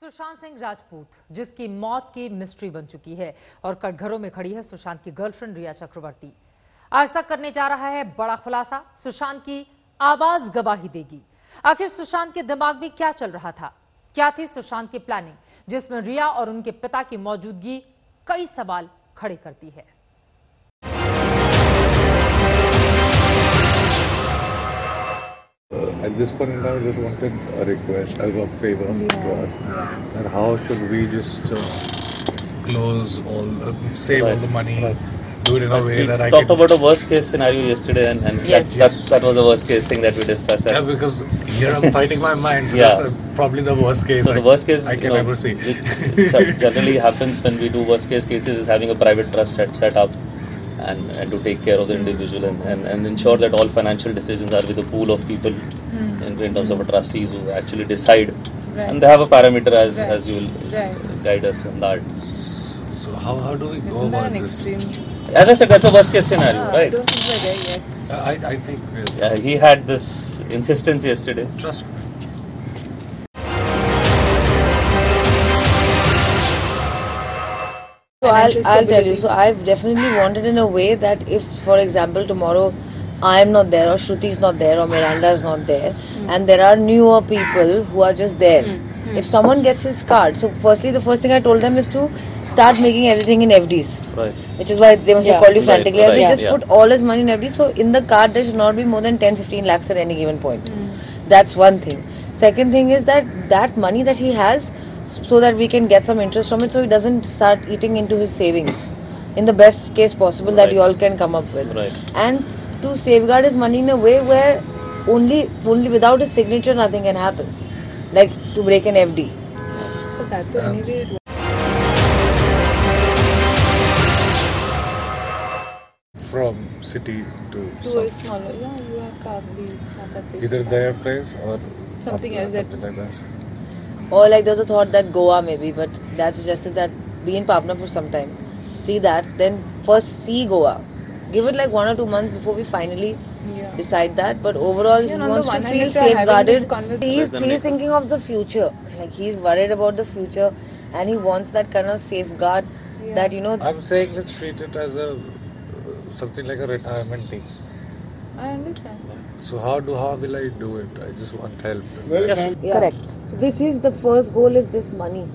सुशांत सिंह राजपूत, जिसकी मौत की मिस्ट्री बन चुकी है और कटघरों में खड़ी है सुशांत की गर्लफ्रेंड रिया चक्रवर्ती। आज तक करने जा रहा है बड़ा खुलासा। सुशांत की आवाज गवाही देगी। आखिर सुशांत के दिमाग में क्या चल रहा था? क्या थी सुशांत की प्लानिंग, जिसमें रिया और उनके पिता की मौजूदगी कई सवाल खड़े करती है। At this point in time, I just wanted a request, a favor to us. And how should we just close save all the money, do it in a way that I talked about a worst case scenario yesterday, and that was a worst case thing that we discussed. Yeah, because here I'm fighting my mind, so that's probably the worst case. So the worst case I can ever see. It generally happens when we do worst case cases is having a private trust set up. And to take care of the individual and ensure that all financial decisions are with a pool of people in terms of a trustees who actually decide, and they have a parameter as you will guide us in that. So how do we go about this? As I said, that's a worst case scenario, right? Don't think we're there yet. I think he had this insistence yesterday. Trust me. So I'll tell you. So I've definitely wanted in a way that if, for example, tomorrow I'm not there, or Shruti is not there, or Miranda is not there, and there are newer people who are just there. If someone gets his card, so firstly, the first thing I told them is to start making everything in FDs. Right. Which is why they must have called you frantically. Right. He just put all his money in FDs. So in the card, there should not be more than 10-15 lakhs at any given point. That's one thing. Second thing is that money that he has, so that we can get some interest from it, so he doesn't start eating into his savings in the best case possible that you all can come up with. Right. And to safeguard his money in a way where only without his signature nothing can happen, like to break an FD. But that's the only way it works. From city to A smaller, you have Kavli, that place. either their place or Something else something like that. Or like there was a thought that Goa maybe, but that suggested that be in Pavna for some time, see that, then first see Goa. Give it like 1 or 2 months before we finally decide that. But overall, he wants to feel safeguarded. He's thinking of the future. Like he's worried about the future, and he wants that kind of safeguard that I'm saying let's treat it as a something like a retirement thing. I understand. So how will I do it? I just want help. Correct. So this is the first goal, is this money.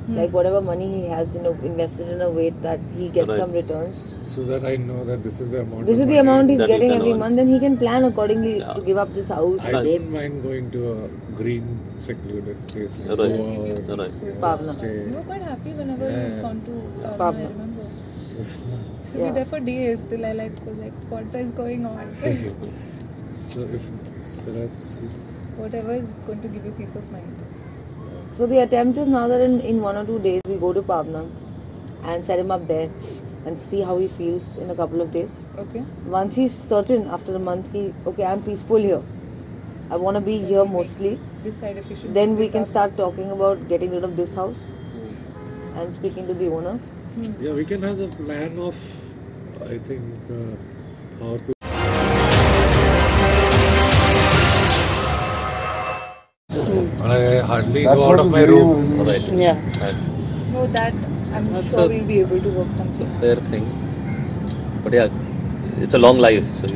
Like whatever money he has, invested in a way that he gets some returns. So that I know that this is the amount. This is the amount he's getting every month, and he can plan accordingly to give up this house. I don't mind going to a green, secluded place like Goa or Pavna. You were quite happy whenever you've gone to Pavna. I remember. So we're there for days till I was like, what is going on? So that's just Whatever is going to give you peace of mind. So the attempt is now that in 1 or 2 days we go to Pavna and set him up there and see how he feels in a couple of days. Okay. Once he's certain after a month, I'm peaceful here, I want to be here mostly, Decide if you should. then we can start talking about getting rid of this house and speaking to the owner. yeah, we can have the plan of I think how to. I hardly go out of my room. Right. Yeah. No, that I'm That's sure a- we'll be able to work It's a something. fair thing. But it's a long life. So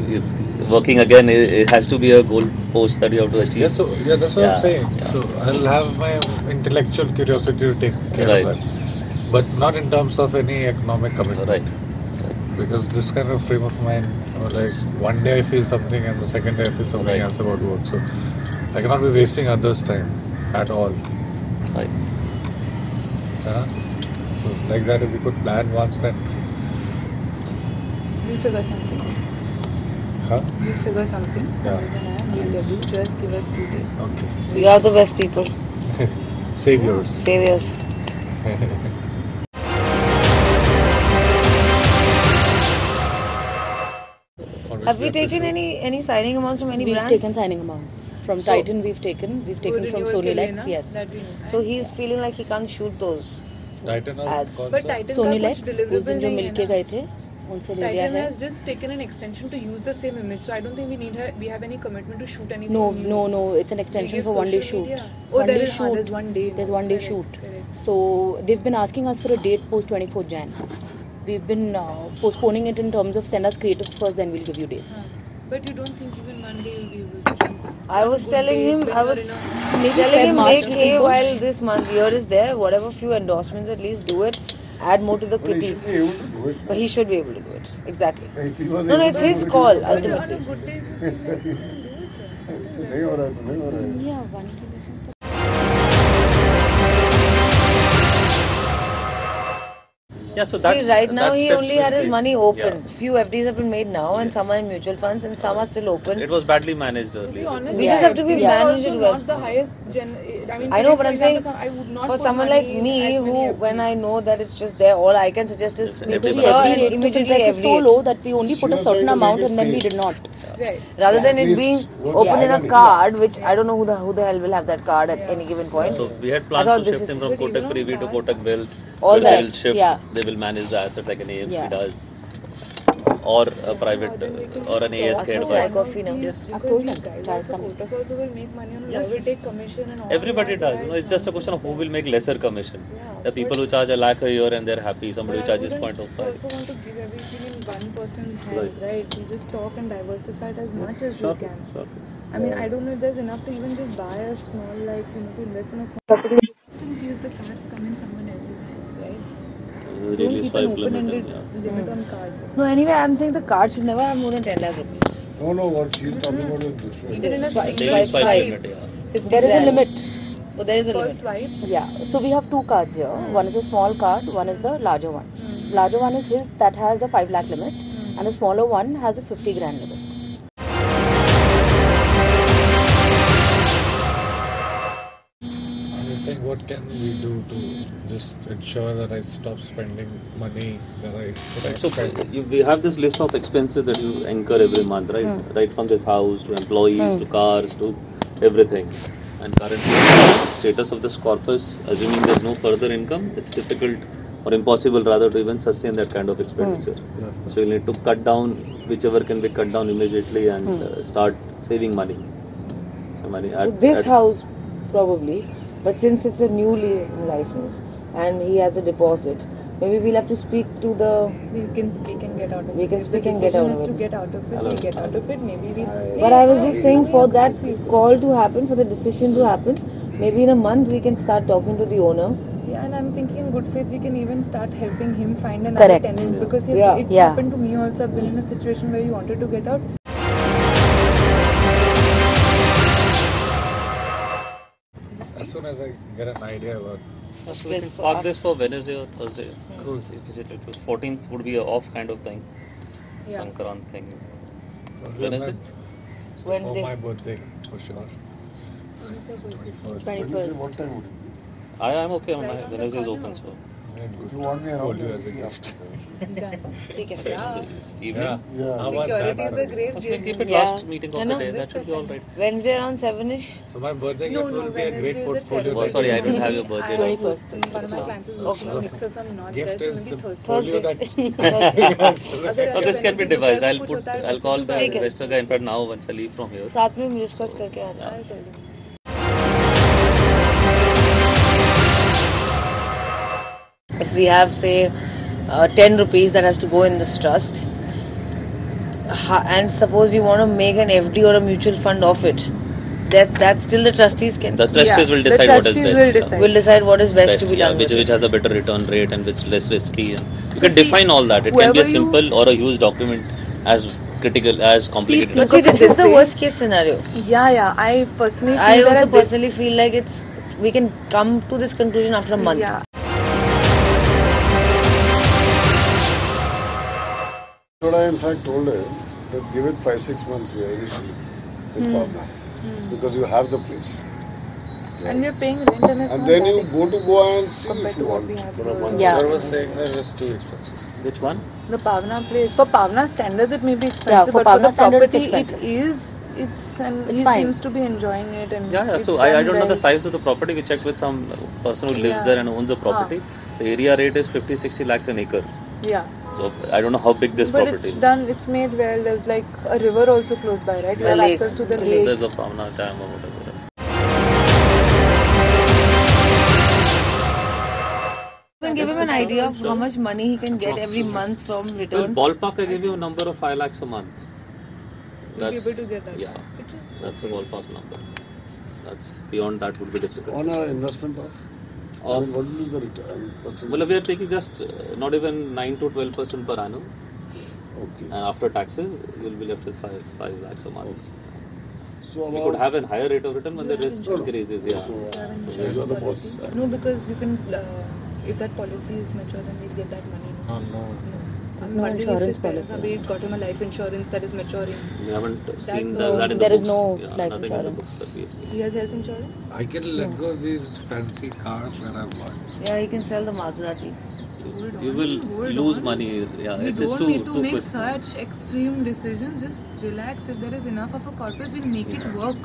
working again, it has to be a goal post that you have to achieve. Yeah, so that's what I'm saying. Yeah. So I'll have my intellectual curiosity to take care Right. of that, but not in terms of any economic commitment. Right. Because this kind of frame of mind, like one day I feel something and the second day I feel something Right. else about work. So I cannot be wasting others' time at all. Right. So like that, if we could plan once, then We'll figure something. We'll figure something. Yeah. We'll tell you. Just give us 2 days. okay. We are the best people, Saviors. saviors. Have we taken any signing amounts from any We've brands? taken signing amounts from Titan. We've taken from renewal Sonilex. ke liye na? Yes. That we know. So he's feeling like he can't shoot those Titan or ads. Consa? But Titan का Sonilex कुछ उस deliverable दिन जो नहीं है मिलके ना? गए थे उनसे ले लिया Titan है. has just taken an extension to use the same image, so I don't think we have any commitment to shoot anything. No, new. no, no. It's an extension give for one day social shoot. media? Oh, One there day is- shoot. there's one day. There's one day Correct, shoot. correct. So they've been asking us for a date post 24th Jan. We've been postponing it in terms of send us creatives first, then we'll give you dates. But you don't think even one day will be able to shoot? I was telling him, when I you're was in a- telling him, March make we hay can push. while this month here is there. Whatever few endorsements, at least do it. Add more to the But he kitty. should be able to do it. But he should be able to do it. Exactly. If he was No, able it's to his do it, call, he would- ultimately. On a good day, you can do it. इससे नहीं हो रहा है तो नहीं हो रहा है. Yeah, one day. Yeah, so that, See, right now that he steps only will had his take. money open. Yeah. Few FDs have been made now, and Yes. some are in mutual funds, and some are still open. It was badly managed To be earlier. honest, We just have to be we are managed also well. not the highest I mean, I know, today, but for I'm saying example, I would not for put someone money like in me, as who many when FDs. I know that it's just there, all I can suggest is Yes, me to every sell month. and Rate to immediately interest is so every low that we only put She a was certain trying to amount make and it then we safe. did not. Right. rather than At it being least work open in a organically. card, which I don't know who the hell will have that card at any given point. So we had I plans thought to this shift is- him from But even Kotak on Privy to cards- Kotak Wealth. All where that, they'll shift, yeah. they will manage the asset like an AMC Yeah. does. Or a private, or an ASK Chai advisor. coffee now. Yes. I've told These them, guys chai is also, coming. Kotak also will make money on a Yes, will yes. take commission and all. Everybody that. does, you know, it's just a question of who will make lesser commission. Yeah, The people who charge a lakh a year and they're happy, somebody who But I charges wouldn't 0.05. also want to give everything in one person's hands, right? You just talk and diversify it as much as you can. Sure. I mean, I don't know if there's enough to even just buy a small, like, to invest in a small property. Just in case the cards come in someone else's hands, right? Really Don't keep an swipe limit. open-ended Yeah. limit on cards. No, anyway, I'm saying the card should never have more than 10 lakh rupees. No, what she's talking about is different. Even in a Swipe, single Daily swipe, swipe swipe. limit, yeah. 50 There is a grand. limit. Oh, there is a per limit. swipe. Yeah, so we have two cards here. One is a small card, one is the larger one. Larger one is his that has a 5 lakh limit, and the smaller one has a 50 grand limit. I'm just saying, what can we do to just ensure that I stop spending money that I So spend? we have this list of expenses that you incur every month, right? Right from this house to employees to cars to everything. And currently, status of this corpus, assuming there's no further income, it's difficult or impossible rather to even sustain that kind of expenditure. So you need to cut down whichever can be cut down immediately and start saving money. So money So this house, probably, but since it's a new lease license and he has a deposit, maybe we'll have to speak to the. We can speak and get out of it. We can If speak the and get out decision of is it. to get out of it, we get out of it. Maybe we. But I was just saying, for that call to happen, for the decision to happen, maybe in a month we can start talking to the owner. Yeah, and I'm thinking in good faith we can even start helping him find another Correct. tenant because yes, Yeah. it's Yeah. happened to me also. I've been in a situation where you wanted to get out. As soon as I get an idea about So we can park this for Wednesday or Thursday. Cool. 14th would be a off kind of thing. Yeah. Sankrant thing. probably Wednesday? Wednesday. for my birthday, for sure. 21st. 21st. What time would it I am okay. My Wednesday is open, so be? If you want me around you as a gift. ठीक है. evening. Yeah. How about Security is a that? great So we can keep it Yeah. last meeting of the day. That should be all right. Wednesday around 7ish. So my birthday No, gift no, will be a Wednesday great is a portfolio. Oh, that sorry, you I don't can- have your birthday. I right? was hosting, one of my clients is hosting a mixer, so I'm not Gift there. is So the maybe portfolio Thursday. that No, this can be devised. I'll कुछ होता है, I'll call the ठीक है. investor guy. In fact, now once I leave from here. साथ में discuss करके आ जाए. I'll tell you. If we have, say, 10 rupees that has to go in this trust, and suppose you want to make an FD or a mutual fund of it, that still the trustees can. The trustees will the decide what is trustees best. will yeah. decide. will decide what is best to be yeah, done. which with which it. has a better return rate and which less risky. And you So can see, define all that. It can be a whoever you- simple or a huge document, as critical as complicated. But as see, this is the This way. worst case scenario. Yeah. I personally I feel also that this- personally feel like we can come to this conclusion after a month. Yeah. What I in fact told her that give it 5-6 months here initially with Pavna because you have the place. And we're paying rent and it's And not then that you expensive. go to Goa and see compared if you to what want we have for a here. month. Yeah. Sir was saying that it's too expensive. Which one? The Pavna place, for Pavna standards, it may be expensive, Yeah, for but Pavna for the standard, it's property, expensive. it is. And It's he fine. seems to be enjoying it. And Yeah. it's So I done don't know the well. size of the property. We checked with some person who lives Yeah. there and owns the property. The area rate is 50-60 lakhs an acre. Yeah. So I don't know how big this But property it's is. done, it's made well. There's like a river also close by, right? You A have lake. access to the A lake. There's a Pavna Dam or whatever. You can give him an idea of how much money he can get every month from Well, returns. ballpark, I give you a number of 5 lakhs a month. You'll be able to get that. Yeah, Which is that's a ballpark number. That's beyond that would be difficult. On an investment of? I mean, what will be the return? Well, we are taking just not even 9 to 12% per annum, Okay. and after taxes, you'll be left with 5 lakhs a month. So We could about, have a higher rate of return when the risk increases. Yeah. you are the boss. no, because you can. If that policy is mature, then we'll get that money. Oh, no. There's no insurance policy. We got him a life insurance that is maturing. We haven't seen That's that in There the is books. no Yeah, life nothing in the insurance. books that we have seen. He has health insurance. I can let go of these fancy cars that I've bought. Yeah, he can sell the Maserati. You will lose money. Yeah, We it's don't too need to too make quick. such extreme decisions. Just relax. If there is enough of a corpus, we'll make it work.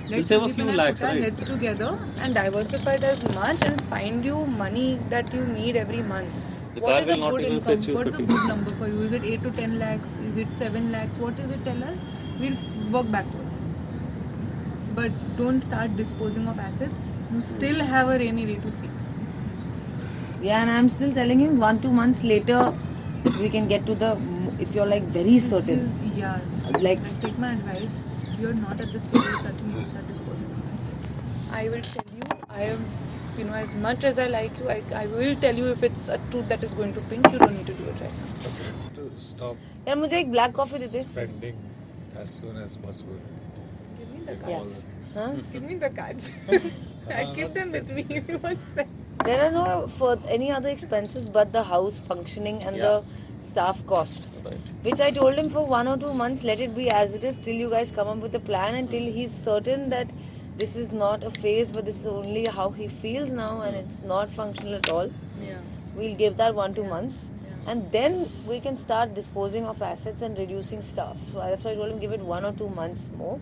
We'll save a few Sandeep and I lakhs, put our right? heads together and diversify it as much and find you money that you need every month. The What car is will a not good even income? fetch you What is a 50. good number for you? Is it 8 to 10 lakhs? Is it 7 lakhs? What is it? Tell us. We'll work backwards. But don't start disposing of assets. You still have a rainy day to see. Yeah, and I'm still telling him 1-2 months later we can get to the, if you're like very certain. Like, Take my advice. You're not at the stage that you need to start disposing of assets. I will tell you, I am, as much as I like you, I will tell you if it's a truth that is going to pinch, you don't need to do it right now. To stop यार मुझे एक black coffee they they. spending as soon as possible. Give me the Like cards. all the things. Huh? Give me the cards. I'll keep them with me if you want spend. There are no for any other expenses but the house functioning and the staff costs. Right. Which I told him for 1 or 2 months, let it be as it is till you guys come up with a plan and till he's certain that this is not a phase but this is only how he feels now and it's not functional at all. Yeah. We'll give that 1-2 months. And then we can start disposing of assets and reducing staff. So that's why I told him give it 1 or 2 months more.